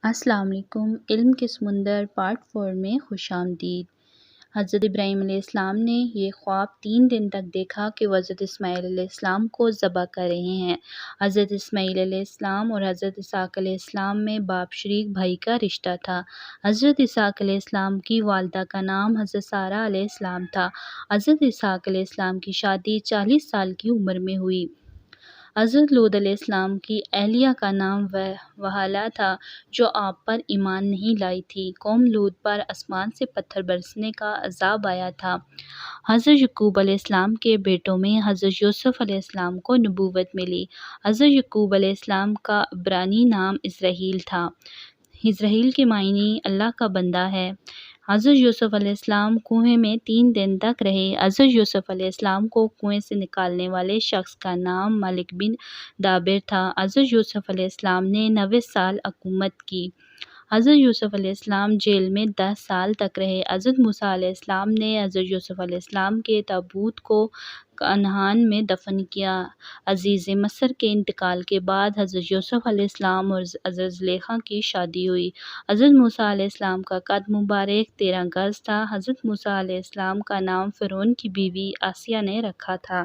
السلام علیکم۔ علم کے سمندر پارٹ 4 میں خوش آمدید۔ حضرت ابراہیم علیہ السلام نے یہ خواب 3 دن تک دیکھا کہ وہ حضرت اسماعیل علیہ السلام کو ذبح کر رہے ہیں۔ حضرت اسماعیل علیہ السلام اور حضرت اسحاق علیہ السلام میں باپ شریک بھائی کا رشتہ تھا۔ حضرت اسحاق علیہ السلام کی والدہ کا نام حضرت سارہ علیہ السلام تھا۔ حضرت اسحاق علیہ السلام کی شادی 40 سال کی عمر میں ہوئی۔ حضرت لوط علیہ السلام کی اہلیہ کا نام وہالہ تھا، جو آپ پر ایمان نہیں لائی تھی۔ قوم لوط پر آسمان سے پتھر برسنے کا عذاب آیا تھا۔ حضرت یعقوب علیہ السلام کے بیٹوں میں حضرت یوسف علیہ السلام کو نبوت ملی۔ حضرت یعقوب علیہ السلام کا عبرانی نام اسرائیل تھا۔ اسرائیل کے معنی اللہ کا بندہ ہے۔ حضرت یوسف علیہ السلام کنویں میں 3 دن تک رہے۔ حضرت یوسف علیہ السلام کو کنویں سے نکالنے والے شخص کا نام مالک بن دابر تھا۔ حضرت یوسف علیہ السلام نے 90 سال حکومت کی۔ حضرت یوسف علیہ السلام جیل میں 10 سال تک رہے۔ حضرت موسیٰ علیہ السلام نے حضرت یوسف علیہ السلام کے تابوت کو کنعان میں دفن کیا۔ عزیز مصر کے انتقال کے بعد حضرت یوسف علیہ السلام اور حضرت زلیخا کی شادی ہوئی۔ حضرت موسیٰ علیہ السلام کا قد مبارک 13 گز تھا۔ حضرت موسیٰ علیہ السلام کا نام فرعون کی بیوی آسیہ نے رکھا تھا۔